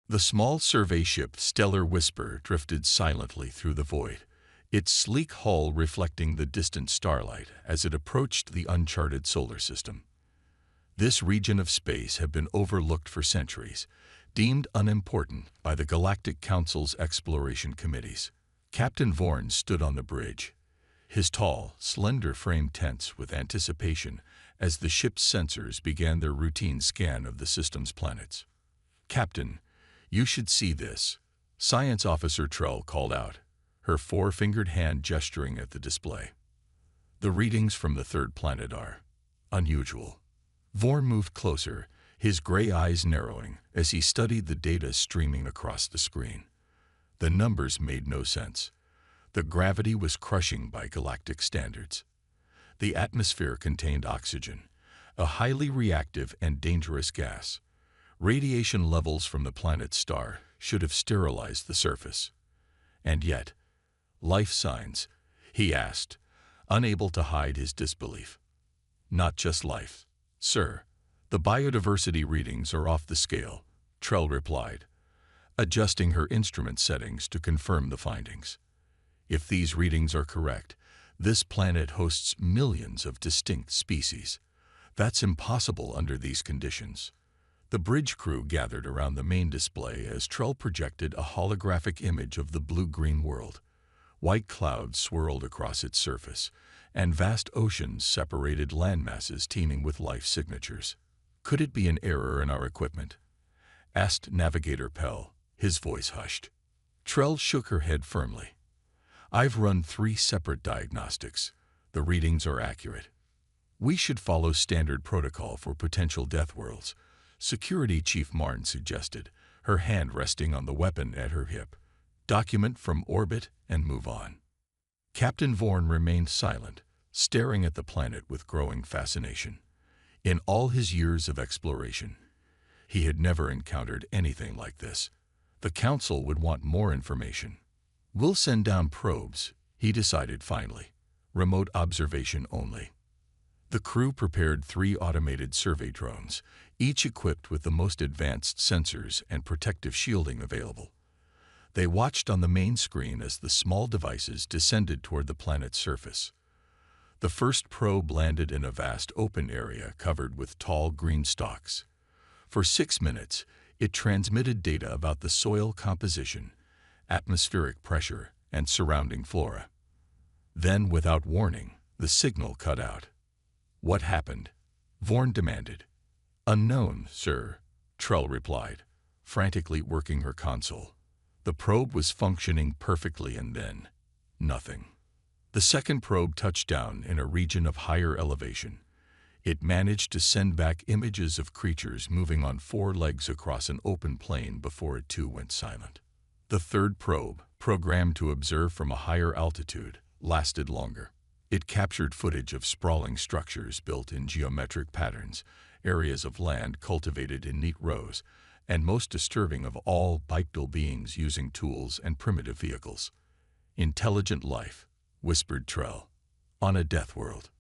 The small survey ship Stellar Whisper drifted silently through the void, its sleek hull reflecting the distant starlight as it approached the uncharted solar system. This region of space had been overlooked for centuries, deemed unimportant by the Galactic Council's exploration committees. Captain Vorn stood on the bridge, his tall, slender frame tense with anticipation as the ship's sensors began their routine scan of the system's planets. "Captain, you should see this," Science Officer Trell called out, her four-fingered hand gesturing at the display. "The readings from the third planet are unusual." Vorn moved closer, his gray eyes narrowing as he studied the data streaming across the screen. The numbers made no sense. The gravity was crushing by galactic standards. The atmosphere contained oxygen, a highly reactive and dangerous gas. Radiation levels from the planet's star should have sterilized the surface. And yet, life signs, he asked, unable to hide his disbelief. "Not just life, sir. The biodiversity readings are off the scale," Trell replied, adjusting her instrument settings to confirm the findings. "If these readings are correct, this planet hosts millions of distinct species. That's impossible under these conditions." The bridge crew gathered around the main display as Trell projected a holographic image of the blue-green world. White clouds swirled across its surface, and vast oceans separated landmasses teeming with life signatures. "Could it be an error in our equipment?" asked Navigator Pell, his voice hushed. Trell shook her head firmly. "I've run 3 separate diagnostics. The readings are accurate. We should follow standard protocol for potential Deathworlds," Security Chief Marn suggested, her hand resting on the weapon at her hip. "Document from orbit and move on." Captain Vorn remained silent, staring at the planet with growing fascination. In all his years of exploration, he had never encountered anything like this. The Council would want more information. "We'll send down probes," he decided finally. "Remote observation only." The crew prepared 3 automated survey drones, each equipped with the most advanced sensors and protective shielding available. They watched on the main screen as the small devices descended toward the planet's surface. The first probe landed in a vast open area covered with tall green stalks. For 6 minutes, it transmitted data about the soil composition, atmospheric pressure, and surrounding flora. Then, without warning, the signal cut out. "What happened?" Vorn demanded. "Unknown, sir," Trell replied, frantically working her console. The probe was functioning perfectly and then, nothing. The second probe touched down in a region of higher elevation. It managed to send back images of creatures moving on 4 legs across an open plain before it too went silent. The third probe, programmed to observe from a higher altitude, lasted longer. It captured footage of sprawling structures built in geometric patterns, areas of land cultivated in neat rows, and most disturbing of all, bipedal beings using tools and primitive vehicles. "Intelligent life," whispered Trell, "on a Deathworld."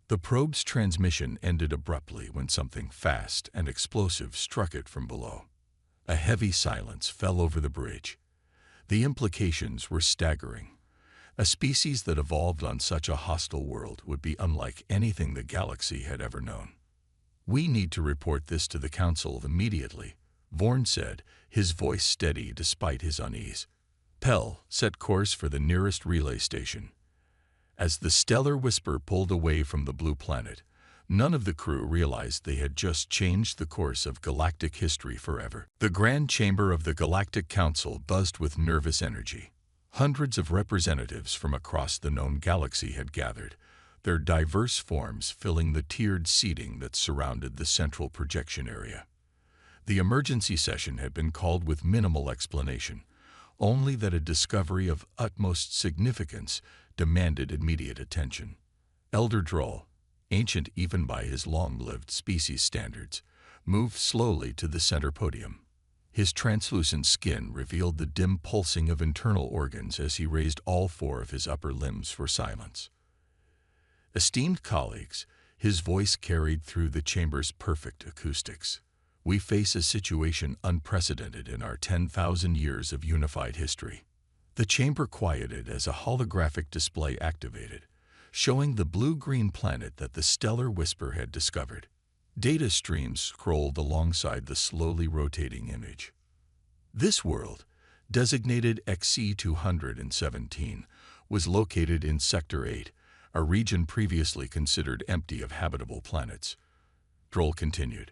The probe's transmission ended abruptly when something fast and explosive struck it from below. A heavy silence fell over the bridge. The implications were staggering. A species that evolved on such a hostile world would be unlike anything the galaxy had ever known. "We need to report this to the Council immediately," Vorn said, his voice steady despite his unease. Pell set course for the nearest relay station. As the Stellar Whisper pulled away from the blue planet, none of the crew realized they had just changed the course of galactic history forever. The Grand Chamber of the Galactic Council buzzed with nervous energy. Hundreds of representatives from across the known galaxy had gathered, their diverse forms filling the tiered seating that surrounded the central projection area. The emergency session had been called with minimal explanation, only that a discovery of utmost significance demanded immediate attention. Elder Droll, ancient even by his long-lived species standards, moved slowly to the center podium. His translucent skin revealed the dim pulsing of internal organs as he raised all 4 of his upper limbs for silence. "Esteemed colleagues," his voice carried through the chamber's perfect acoustics, We face a situation unprecedented in our 10,000 years of unified history. The chamber quieted as a holographic display activated, showing the blue-green planet that the stellar whisper had discovered. Data streams scrolled alongside the slowly rotating image. This world, designated XC217, was located in Sector 8, a region previously considered empty of habitable planets. Droll continued.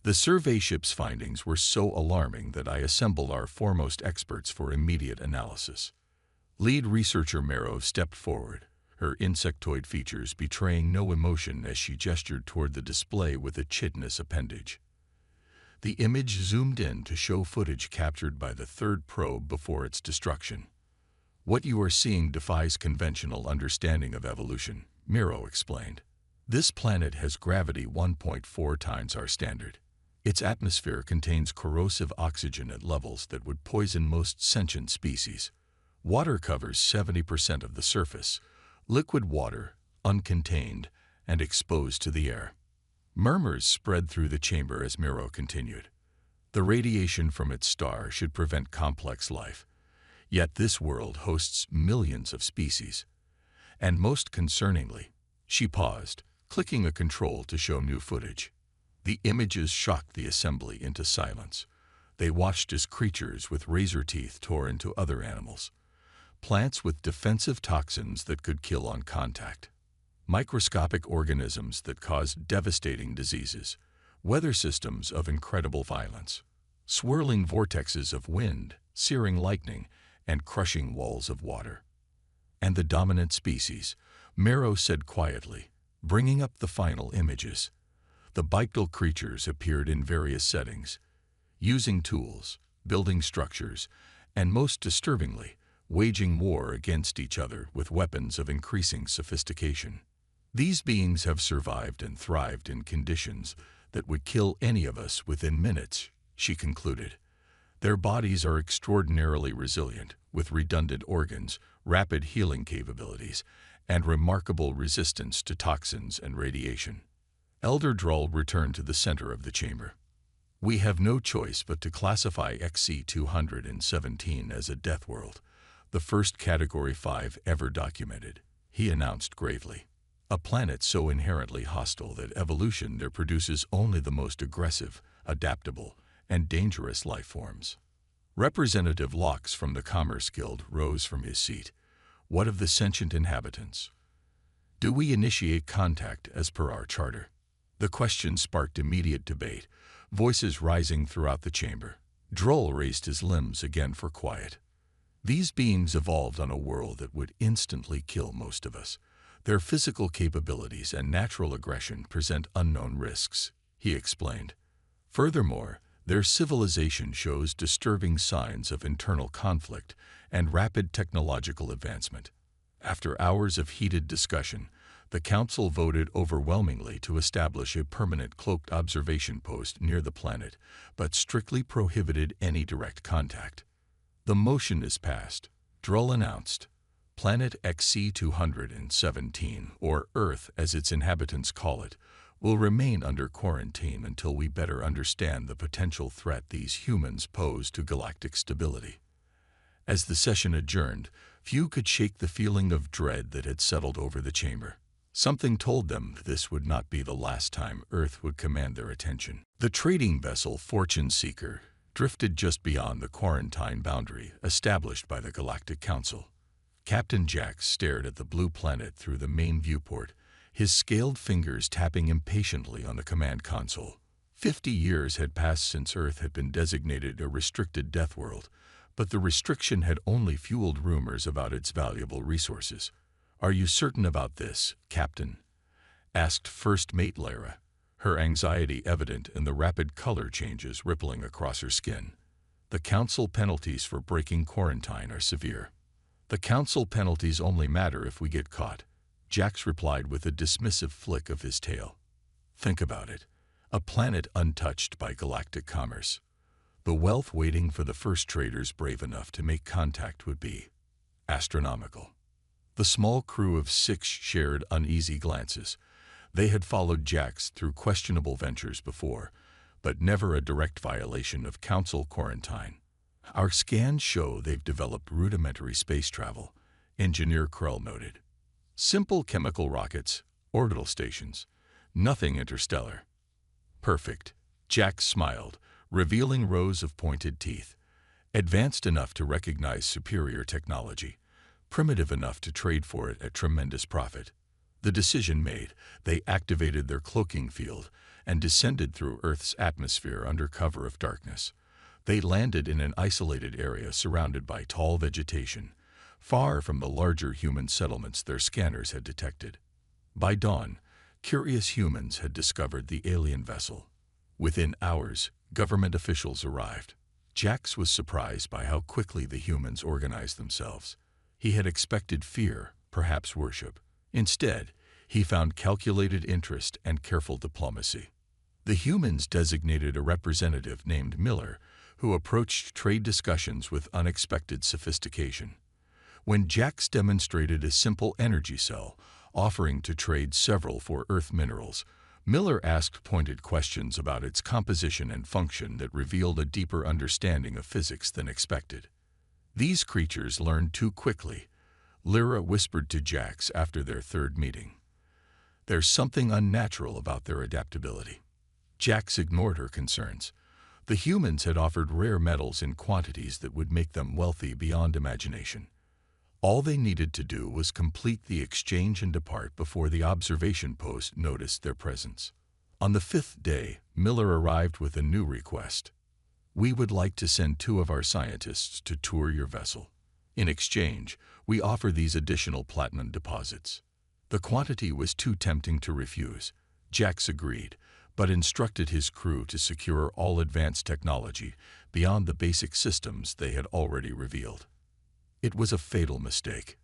The survey ship's findings were so alarming that I assembled our foremost experts for immediate analysis. Lead researcher Marrow stepped forward, her insectoid features betraying no emotion as she gestured toward the display with a chitinous appendage. The image zoomed in to show footage captured by the third probe before its destruction. What you are seeing defies conventional understanding of evolution, Miro explained. This planet has gravity 1.4 times our standard. Its atmosphere contains corrosive oxygen at levels that would poison most sentient species. Water covers 70% of the surface, liquid water, uncontained, and exposed to the air. Murmurs spread through the chamber as Miro continued. The radiation from its star should prevent complex life. Yet this world hosts millions of species. And most concerningly, she paused, clicking a control to show new footage. The images shocked the assembly into silence. They watched as creatures with razor teeth tore into other animals. Plants with defensive toxins that could kill on contact. Microscopic organisms that caused devastating diseases. Weather systems of incredible violence. Swirling vortexes of wind, searing lightning, and crushing walls of water. And the dominant species, Marrow said quietly, bringing up the final images. The bipedal creatures appeared in various settings, using tools, building structures, and most disturbingly, waging war against each other with weapons of increasing sophistication. These beings have survived and thrived in conditions that would kill any of us within minutes, she concluded. Their bodies are extraordinarily resilient, with redundant organs, rapid healing capabilities, and remarkable resistance to toxins and radiation. Elder Droll returned to the center of the chamber. We have no choice but to classify XC217 as a Deathworld, the first Category 5 ever documented, he announced gravely. A planet so inherently hostile that evolution there produces only the most aggressive, adaptable, and dangerous life forms. Representative Locks from the Commerce Guild rose from his seat. What of the sentient inhabitants? Do we initiate contact as per our charter? The question sparked immediate debate, voices rising throughout the chamber. Droll raised his limbs again for quiet. These beings evolved on a world that would instantly kill most of us. Their physical capabilities and natural aggression present unknown risks, he explained. Furthermore, their civilization shows disturbing signs of internal conflict and rapid technological advancement. After hours of heated discussion, the Council voted overwhelmingly to establish a permanent cloaked observation post near the planet, but strictly prohibited any direct contact. The motion is passed, Droll announced. Planet XC217, or Earth as its inhabitants call it, will remain under quarantine until we better understand the potential threat these humans pose to galactic stability. As the session adjourned, few could shake the feeling of dread that had settled over the chamber. Something told them this would not be the last time Earth would command their attention. The trading vessel Fortune Seeker drifted just beyond the quarantine boundary established by the Galactic Council. Captain Jax stared at the blue planet through the main viewport, his scaled fingers tapping impatiently on the command console. 50 years had passed since Earth had been designated a restricted death world, but the restriction had only fueled rumors about its valuable resources. "Are you certain about this, Captain?" asked First Mate Lara, her anxiety evident in the rapid color changes rippling across her skin. "The Council penalties for breaking quarantine are severe." "The Council penalties only matter if we get caught," Jax replied with a dismissive flick of his tail. "Think about it. A planet untouched by galactic commerce. The wealth waiting for the first traders brave enough to make contact would be astronomical." The small crew of 6 shared uneasy glances. They had followed Jax through questionable ventures before, but never a direct violation of Council quarantine. Our scans show they've developed rudimentary space travel, Engineer Krell noted. Simple chemical rockets, orbital stations, nothing interstellar. Perfect. Jack smiled, revealing rows of pointed teeth. Advanced enough to recognize superior technology, primitive enough to trade for it at tremendous profit. The decision made, they activated their cloaking field and descended through Earth's atmosphere under cover of darkness. They landed in an isolated area surrounded by tall vegetation, far from the larger human settlements their scanners had detected. By dawn, curious humans had discovered the alien vessel. Within hours, government officials arrived. Jax was surprised by how quickly the humans organized themselves. He had expected fear, perhaps worship. Instead, he found calculated interest and careful diplomacy. The humans designated a representative named Miller, who approached trade discussions with unexpected sophistication. When Jax demonstrated a simple energy cell, offering to trade several for Earth minerals, Miller asked pointed questions about its composition and function that revealed a deeper understanding of physics than expected. These creatures learned too quickly, Lyra whispered to Jax after their third meeting. There's something unnatural about their adaptability. Jax ignored her concerns. The humans had offered rare metals in quantities that would make them wealthy beyond imagination. All they needed to do was complete the exchange and depart before the observation post noticed their presence. On the fifth day, Miller arrived with a new request. We would like to send 2 of our scientists to tour your vessel. In exchange, we offer these additional platinum deposits. The quantity was too tempting to refuse. Jax agreed, but instructed his crew to secure all advanced technology beyond the basic systems they had already revealed. It was a fatal mistake.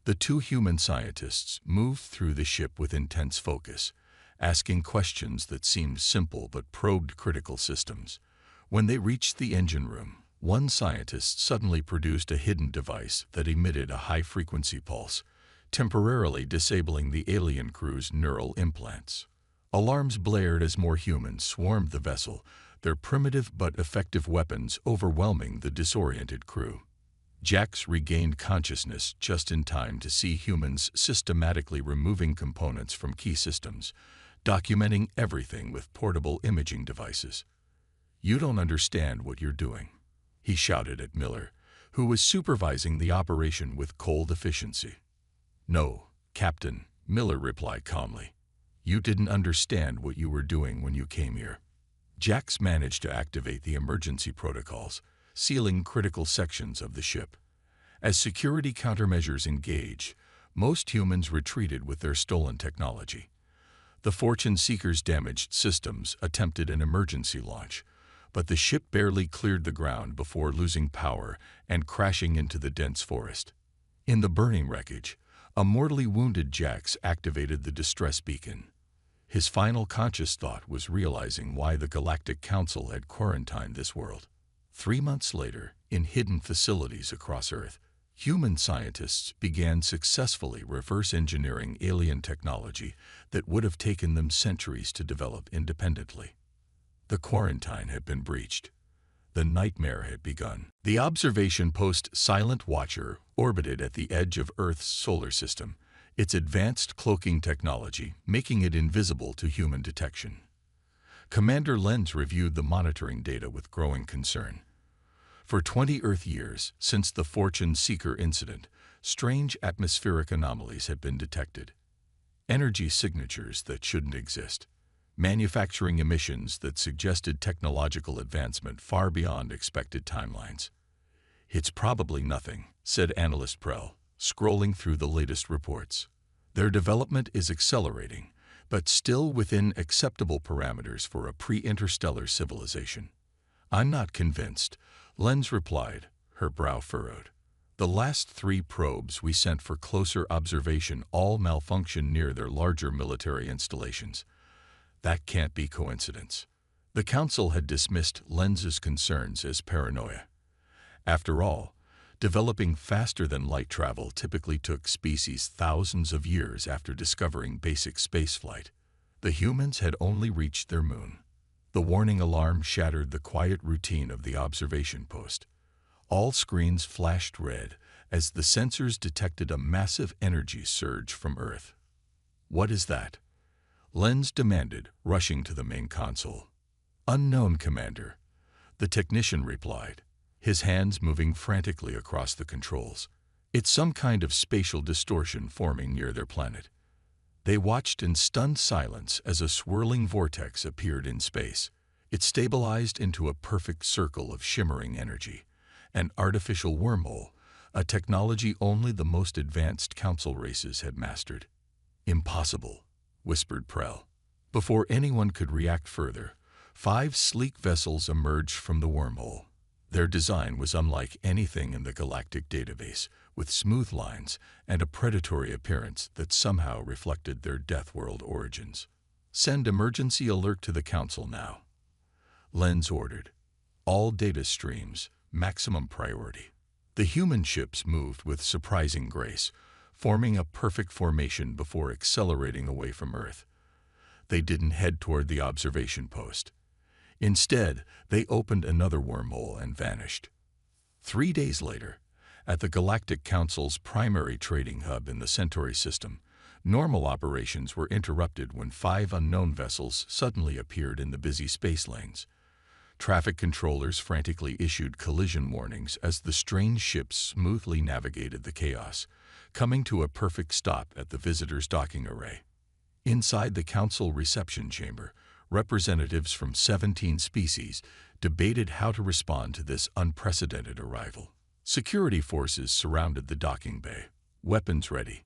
The 2 human scientists moved through the ship with intense focus, asking questions that seemed simple but probed critical systems. When they reached the engine room, one scientist suddenly produced a hidden device that emitted a high-frequency pulse, temporarily disabling the alien crew's neural implants. Alarms blared as more humans swarmed the vessel, their primitive but effective weapons overwhelming the disoriented crew. Jax regained consciousness just in time to see humans systematically removing components from key systems, documenting everything with portable imaging devices. "You don't understand what you're doing," he shouted at Miller, who was supervising the operation with cold efficiency. "No, Captain," Miller replied calmly. "You didn't understand what you were doing when you came here." Jax managed to activate the emergency protocols, sealing critical sections of the ship. As security countermeasures engaged, most humans retreated with their stolen technology. The Fortune Seeker's damaged systems attempted an emergency launch, but the ship barely cleared the ground before losing power and crashing into the dense forest. In the burning wreckage, a mortally wounded Jax activated the distress beacon. His final conscious thought was realizing why the Galactic Council had quarantined this world. 3 months later, in hidden facilities across Earth, human scientists began successfully reverse engineering alien technology that would have taken them centuries to develop independently. The quarantine had been breached. The nightmare had begun. The observation post Silent Watcher orbited at the edge of Earth's solar system, its advanced cloaking technology making it invisible to human detection. Commander Lenz reviewed the monitoring data with growing concern. For 20 Earth years, since the Fortune Seeker incident, strange atmospheric anomalies had been detected. Energy signatures that shouldn't exist. Manufacturing emissions that suggested technological advancement far beyond expected timelines. "It's probably nothing," said analyst Prell, scrolling through the latest reports. "Their development is accelerating, but still within acceptable parameters for a pre-interstellar civilization." "I'm not convinced," Lenz replied, her brow furrowed. "The last 3 probes we sent for closer observation all malfunctioned near their larger military installations. That can't be coincidence." The Council had dismissed Lenz's concerns as paranoia. After all, developing faster than light travel typically took species thousands of years after discovering basic spaceflight. The humans had only reached their moon. The warning alarm shattered the quiet routine of the observation post. All screens flashed red as the sensors detected a massive energy surge from Earth. "What is that?" Lenz demanded, rushing to the main console. "Unknown, Commander," the technician replied, his hands moving frantically across the controls. "It's some kind of spatial distortion forming near their planet." They watched in stunned silence as a swirling vortex appeared in space. It stabilized into a perfect circle of shimmering energy. An artificial wormhole, a technology only the most advanced council races had mastered. "Impossible," whispered Prell. Before anyone could react further, 5 sleek vessels emerged from the wormhole. Their design was unlike anything in the Galactic database, with smooth lines and a predatory appearance that somehow reflected their Deathworld origins. "Send emergency alert to the Council now," Lenz ordered. "All data streams, maximum priority." The human ships moved with surprising grace, forming a perfect formation before accelerating away from Earth. They didn't head toward the observation post. Instead, they opened another wormhole and vanished. 3 days later, at the Galactic Council's primary trading hub in the Centauri system, normal operations were interrupted when 5 unknown vessels suddenly appeared in the busy space lanes. Traffic controllers frantically issued collision warnings as the strange ships smoothly navigated the chaos, coming to a perfect stop at the visitors' docking array. Inside the Council reception chamber, representatives from 17 species debated how to respond to this unprecedented arrival. Security forces surrounded the docking bay, weapons ready.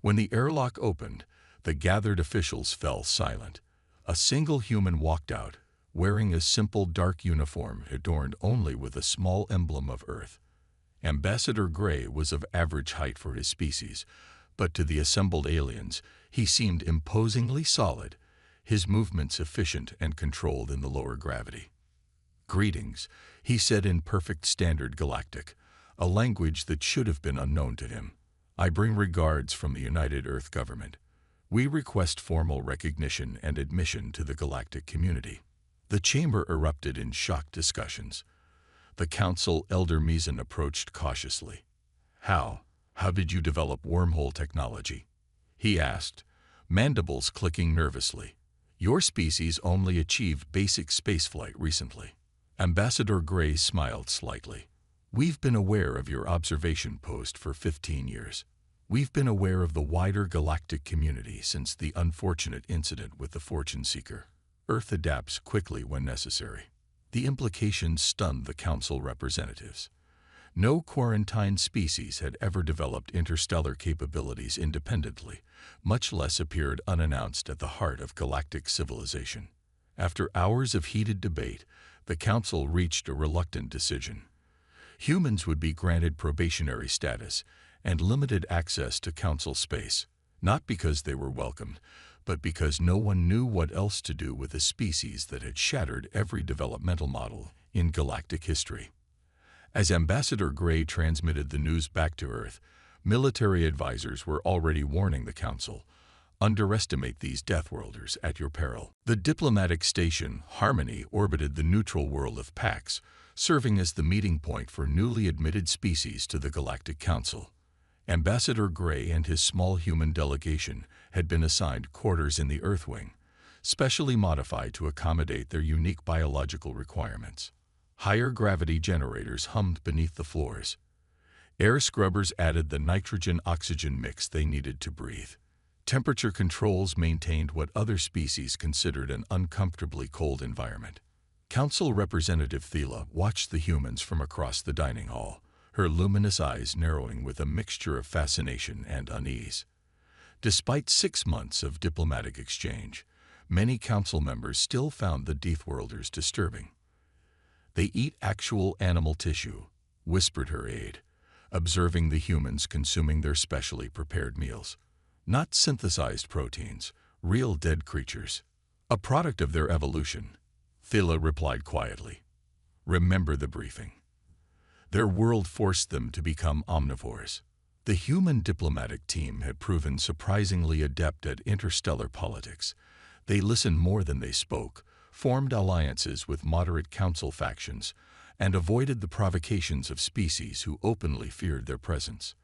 When the airlock opened, the gathered officials fell silent. A single human walked out, wearing a simple dark uniform adorned only with a small emblem of Earth. Ambassador Gray was of average height for his species, but to the assembled aliens, he seemed imposingly solid, his movements efficient and controlled in the lower gravity. "Greetings," he said in perfect standard Galactic, a language that should have been unknown to him. "I bring regards from the United Earth government. We request formal recognition and admission to the Galactic community." The chamber erupted in shocked discussions. The Council Elder Meeson approached cautiously. How did you develop wormhole technology?" he asked, mandibles clicking nervously. "Your species only achieved basic spaceflight recently." Ambassador Gray smiled slightly. "We've been aware of your observation post for 15 years. We've been aware of the wider galactic community since the unfortunate incident with the Fortune Seeker. Earth adapts quickly when necessary." The implications stunned the Council representatives. No quarantine species had ever developed interstellar capabilities independently, much less appeared unannounced at the heart of galactic civilization. After hours of heated debate, the Council reached a reluctant decision. Humans would be granted probationary status and limited access to Council space, not because they were welcomed, but because no one knew what else to do with a species that had shattered every developmental model in galactic history. As Ambassador Gray transmitted the news back to Earth, military advisors were already warning the Council, "Underestimate these Deathworlders at your peril." The diplomatic station, Harmony, orbited the neutral world of Pax, serving as the meeting point for newly admitted species to the Galactic Council. Ambassador Gray and his small human delegation had been assigned quarters in the Earth Wing, specially modified to accommodate their unique biological requirements. Higher gravity generators hummed beneath the floors. Air scrubbers added the nitrogen-oxygen mix they needed to breathe. Temperature controls maintained what other species considered an uncomfortably cold environment. Council Representative Thela watched the humans from across the dining hall, her luminous eyes narrowing with a mixture of fascination and unease. Despite 6 months of diplomatic exchange, many council members still found the Deathworlders disturbing. "They eat actual animal tissue," whispered her aide, observing the humans consuming their specially prepared meals. "Not synthesized proteins, real dead creatures. A product of their evolution," Thela replied quietly. "Remember the briefing. Their world forced them to become omnivores." The human diplomatic team had proven surprisingly adept at interstellar politics. They listened more than they spoke, formed alliances with moderate council factions, and avoided the provocations of species who openly feared their presence.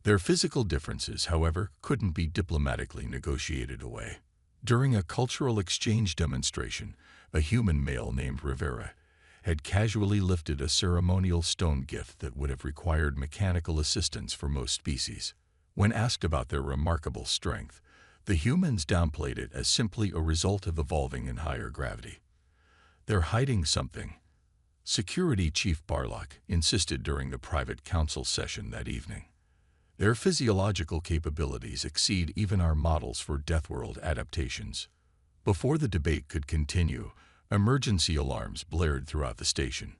Their physical differences, however, couldn't be diplomatically negotiated away. During a cultural exchange demonstration, a human male named Rivera had casually lifted a ceremonial stone gift that would have required mechanical assistance for most species. When asked about their remarkable strength, the humans downplayed it as simply a result of evolving in higher gravity. "They're hiding something," Security Chief Barlock insisted during the private council session that evening. "Their physiological capabilities exceed even our models for Deathworld adaptations." Before the debate could continue, emergency alarms blared throughout the station.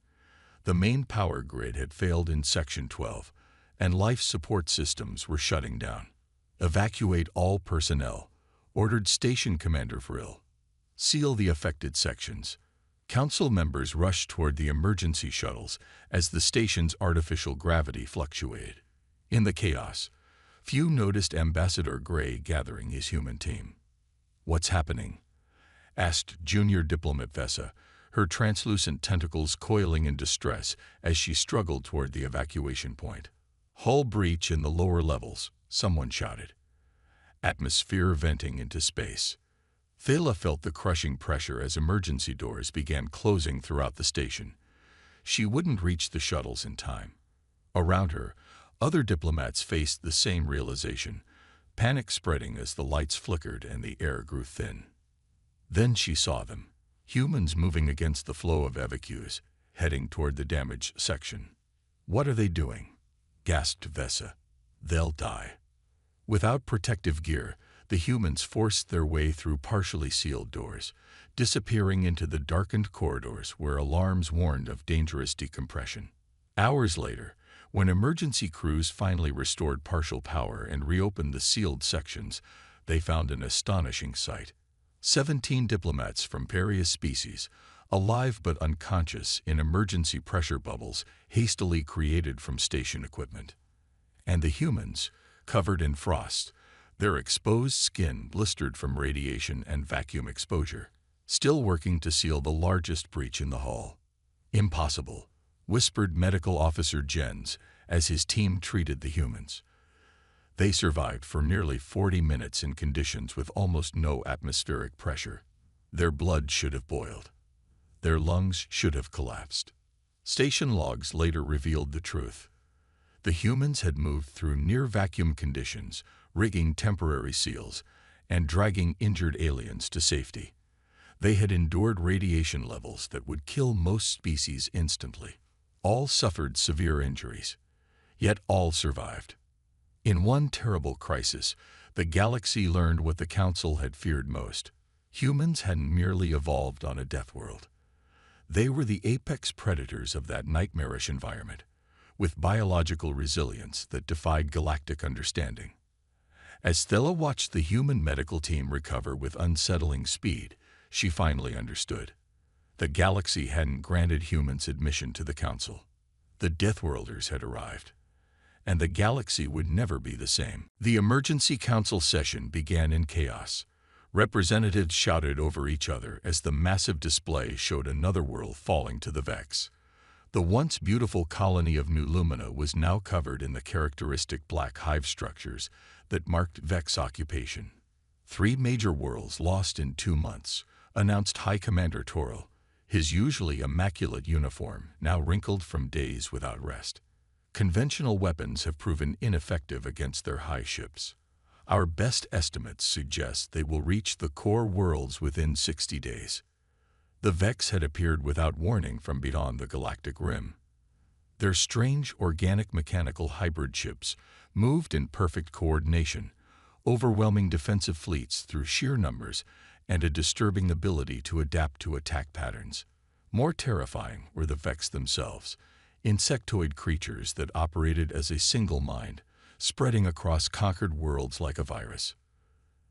The main power grid had failed in Section 12, and life support systems were shutting down. "Evacuate all personnel," ordered Station Commander Frill. "Seal the affected sections." Council members rushed toward the emergency shuttles as the station's artificial gravity fluctuated. In the chaos, few noticed Ambassador Gray gathering his human team. "What's happening?" asked junior diplomat Vessa, her translucent tentacles coiling in distress as she struggled toward the evacuation point. "Hull breach in the lower levels," someone shouted. "Atmosphere venting into space." Thela felt the crushing pressure as emergency doors began closing throughout the station. She wouldn't reach the shuttles in time. Around her, other diplomats faced the same realization, panic spreading as the lights flickered and the air grew thin. Then she saw them, humans moving against the flow of evacuees, heading toward the damaged section. "What are they doing?" gasped Vessa. "They'll die." Without protective gear, the humans forced their way through partially sealed doors, disappearing into the darkened corridors where alarms warned of dangerous decompression. Hours later, when emergency crews finally restored partial power and reopened the sealed sections, they found an astonishing sight. 17 diplomats from various species, alive but unconscious in emergency pressure bubbles hastily created from station equipment. And the humans, covered in frost, their exposed skin blistered from radiation and vacuum exposure, still working to seal the largest breach in the hull. "Impossible," whispered Medical Officer Jens as his team treated the humans. They survived for nearly 40 minutes in conditions with almost no atmospheric pressure. Their blood should have boiled. Their lungs should have collapsed. Station logs later revealed the truth. The humans had moved through near-vacuum conditions, rigging temporary seals, and dragging injured aliens to safety. They had endured radiation levels that would kill most species instantly. All suffered severe injuries, yet all survived. In one terrible crisis, the galaxy learned what the Council had feared most. Humans hadn't merely evolved on a death world. They were the apex predators of that nightmarish environment, with biological resilience that defied galactic understanding. As Thela watched the human medical team recover with unsettling speed, she finally understood. The galaxy hadn't granted humans admission to the Council. The Deathworlders had arrived, and the galaxy would never be the same. The emergency council session began in chaos. Representatives shouted over each other as the massive display showed another world falling to the Vex. The once beautiful colony of New Lumina was now covered in the characteristic black hive structures that marked Vex occupation. 3 major worlds lost in 2 months, announced High Commander Toril, his usually immaculate uniform now wrinkled from days without rest. "Conventional weapons have proven ineffective against their high ships. Our best estimates suggest they will reach the core worlds within 60 days. The Vex had appeared without warning from beyond the galactic rim. Their strange organic-mechanical hybrid ships moved in perfect coordination, overwhelming defensive fleets through sheer numbers and a disturbing ability to adapt to attack patterns. More terrifying were the Vex themselves, insectoid creatures that operated as a single mind, spreading across conquered worlds like a virus.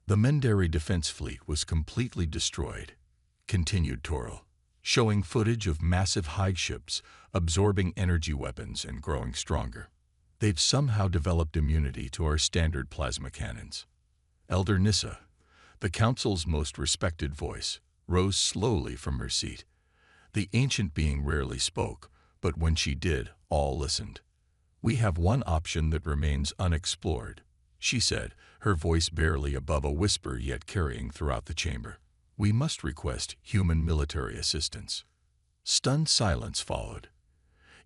The Mendari defense fleet was completely destroyed," continued Toril, showing footage of massive hide ships absorbing energy weapons and growing stronger. "They've somehow developed immunity to our standard plasma cannons." Elder Nissa, the Council's most respected voice, rose slowly from her seat. The ancient being rarely spoke, but when she did, all listened. "We have one option that remains unexplored," she said, her voice barely above a whisper yet carrying throughout the chamber. "We must request human military assistance." Stunned silence followed.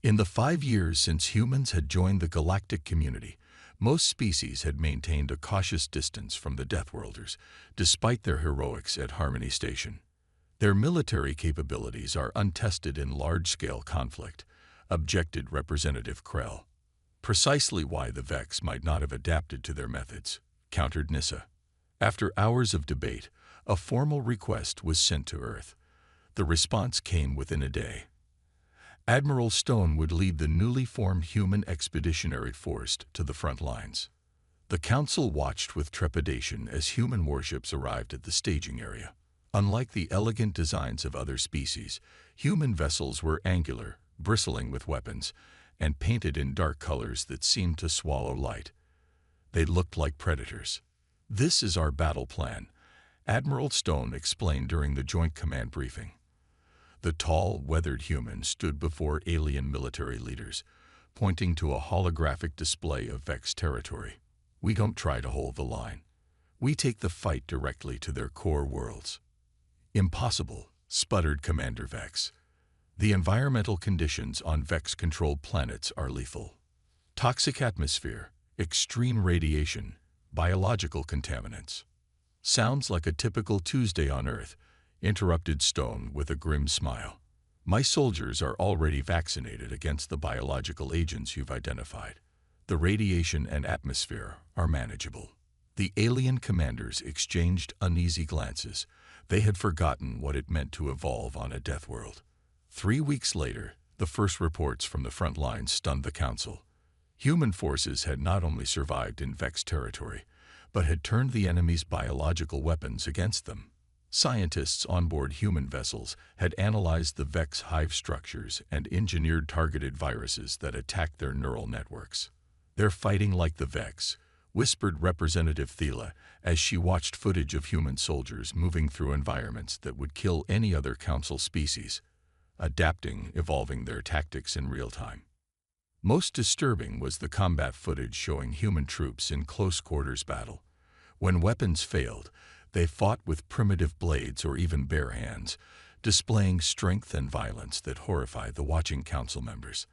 In the 5 years since humans had joined the Galactic community, most species had maintained a cautious distance from the Deathworlders, despite their heroics at Harmony Station. "Their military capabilities are untested in large-scale conflict," objected Representative Krell. "Precisely why the Vex might not have adapted to their methods," countered Nissa. After hours of debate, a formal request was sent to Earth. The response came within a day. Admiral Stone would lead the newly formed human expeditionary force to the front lines. The Council watched with trepidation as human warships arrived at the staging area. Unlike the elegant designs of other species, human vessels were angular, bristling with weapons, and painted in dark colors that seemed to swallow light. They looked like predators. "This is our battle plan," Admiral Stone explained during the Joint Command briefing. The tall, weathered human stood before alien military leaders, pointing to a holographic display of Vex territory. "We don't try to hold the line. We take the fight directly to their core worlds." "Impossible," sputtered Commander Vex. "The environmental conditions on Vex-controlled planets are lethal. Toxic atmosphere, extreme radiation, biological contaminants." "Sounds like a typical Tuesday on Earth," interrupted Stone with a grim smile. "My soldiers are already vaccinated against the biological agents you've identified. The radiation and atmosphere are manageable." The alien commanders exchanged uneasy glances. They had forgotten what it meant to evolve on a Deathworld. 3 weeks later, the first reports from the front lines stunned the Council. Human forces had not only survived in Vex territory, but had turned the enemy's biological weapons against them. Scientists on board human vessels had analyzed the Vex hive structures and engineered targeted viruses that attacked their neural networks. "They're fighting like the Vex," whispered Representative Thela as she watched footage of human soldiers moving through environments that would kill any other Council species, adapting, evolving their tactics in real time. Most disturbing was the combat footage showing human troops in close-quarters battle. When weapons failed, they fought with primitive blades or even bare hands, displaying strength and violence that horrified the watching Council members.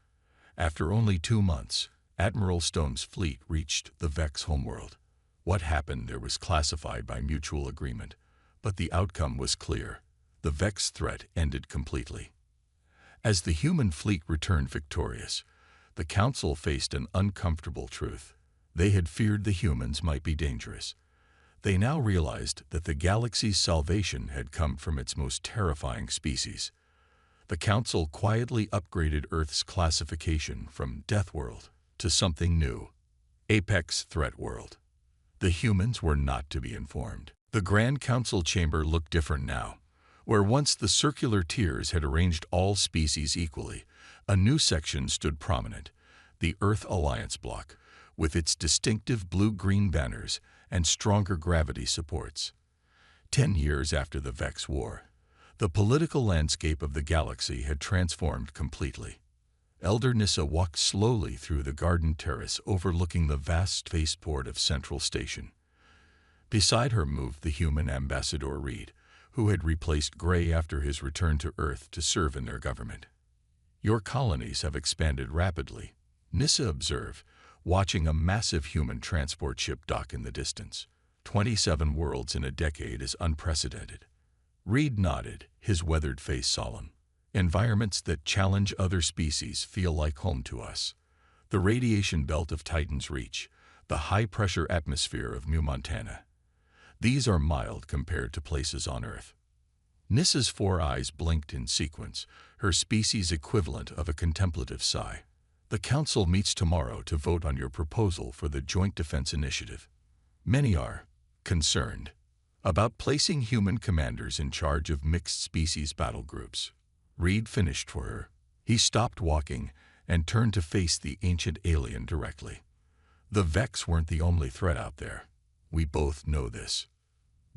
After only 2 months, Admiral Stone's fleet reached the Vex homeworld. What happened there was classified by mutual agreement, but the outcome was clear. The Vex threat ended completely. As the human fleet returned victorious, the Council faced an uncomfortable truth. They had feared the humans might be dangerous. They now realized that the galaxy's salvation had come from its most terrifying species. The Council quietly upgraded Earth's classification from Deathworld to something new: Apex Threat World. The humans were not to be informed. The Grand Council chamber looked different now. Where once the circular tiers had arranged all species equally, a new section stood prominent: the Earth Alliance block, with its distinctive blue-green banners and stronger gravity supports. 10 years after the Vex War, the political landscape of the galaxy had transformed completely. Elder Nissa walked slowly through the garden terrace overlooking the vast spaceport of Central Station. Beside her moved the human Ambassador Reed, who had replaced Gray after his return to Earth to serve in their government. "Your colonies have expanded rapidly," Nissa observed, watching a massive human transport ship dock in the distance. 27 worlds in a decade is unprecedented." Reed nodded, his weathered face solemn. "Environments that challenge other species feel like home to us. The radiation belt of Titan's Reach, the high-pressure atmosphere of New Montana. These are mild compared to places on Earth." Nissa's 4 eyes blinked in sequence, her species equivalent of a contemplative sigh. "The Council meets tomorrow to vote on your proposal for the Joint Defense Initiative. Many are concerned about placing human commanders in charge of mixed-species battle groups." Reed finished for her. He stopped walking and turned to face the ancient alien directly. "The Vex weren't the only threat out there. We both know this."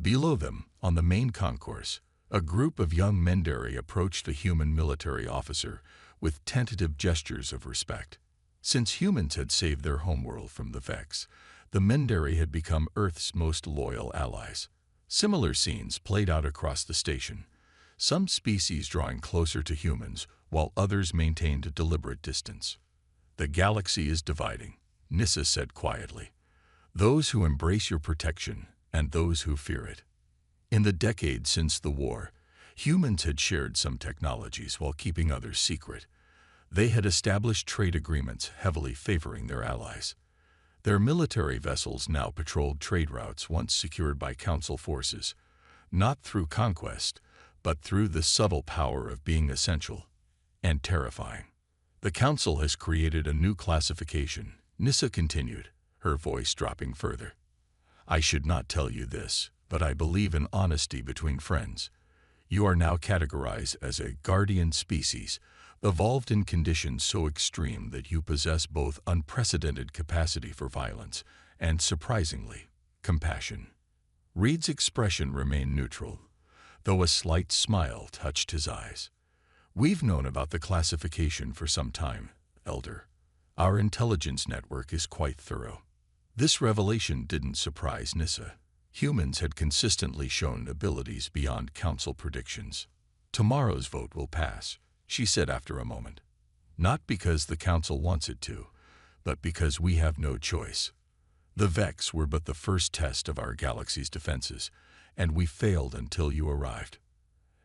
Below them, on the main concourse, A group of young Mendari approached a human military officer with tentative gestures of respect. Since humans had saved their homeworld from the Vex, the Mendari had become Earth's most loyal allies. Similar scenes played out across the station, some species drawing closer to humans while others maintained a deliberate distance. "The galaxy is dividing," Nissa said quietly. "Those who embrace your protection and those who fear it." In the decades since the war, humans had shared some technologies while keeping others secret. They had established trade agreements heavily favoring their allies. Their military vessels now patrolled trade routes once secured by Council forces, not through conquest, but through the subtle power of being essential and terrifying. "The Council has created a new classification," Nissa continued, her voice dropping further. "I should not tell you this, but I believe in honesty between friends. You are now categorized as a guardian species, evolved in conditions so extreme that you possess both unprecedented capacity for violence and, surprisingly, compassion." Reed's expression remained neutral, though a slight smile touched his eyes. "We've known about the classification for some time, Elder. Our intelligence network is quite thorough." This revelation didn't surprise Nissa. Humans had consistently shown abilities beyond Council predictions. "Tomorrow's vote will pass," she said after a moment. "Not because the Council wants it to, but because we have no choice. The Vex were but the first test of our galaxy's defenses, and we failed until you arrived."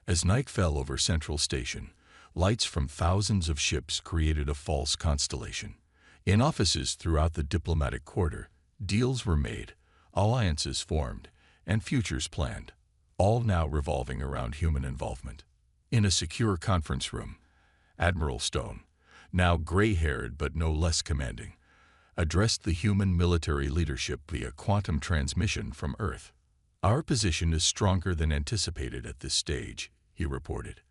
As night fell over Central Station, lights from thousands of ships created a false constellation. In offices throughout the diplomatic quarter, deals were made, alliances formed, and futures planned, all now revolving around human involvement. In a secure conference room, Admiral Stone, now gray-haired but no less commanding, addressed the human military leadership via quantum transmission from Earth. "Our position is stronger than anticipated at this stage," he reported.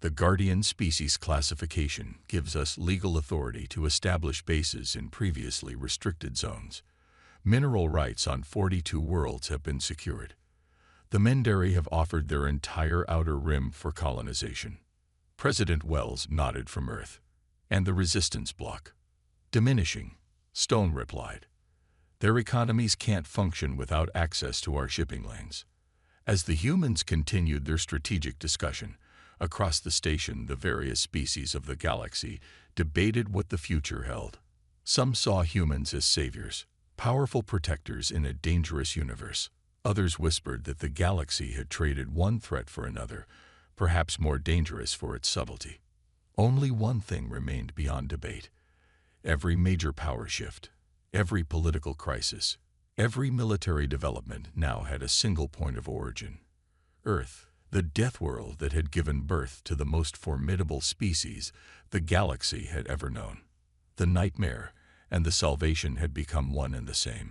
"The Guardian Species classification gives us legal authority to establish bases in previously restricted zones. Mineral rights on 42 worlds have been secured. The Mendari have offered their entire outer rim for colonization." President Wells nodded from Earth. "And the resistance bloc?" "Diminishing," Stone replied. "Their economies can't function without access to our shipping lanes." As the humans continued their strategic discussion, across the station the various species of the galaxy debated what the future held. Some saw humans as saviors, powerful protectors in a dangerous universe. Others whispered that the galaxy had traded one threat for another, perhaps more dangerous for its subtlety. Only one thing remained beyond debate. Every major power shift, every political crisis, every military development now had a single point of origin: Earth, the Deathworld that had given birth to the most formidable species the galaxy had ever known. The nightmare and the salvation had become one and the same.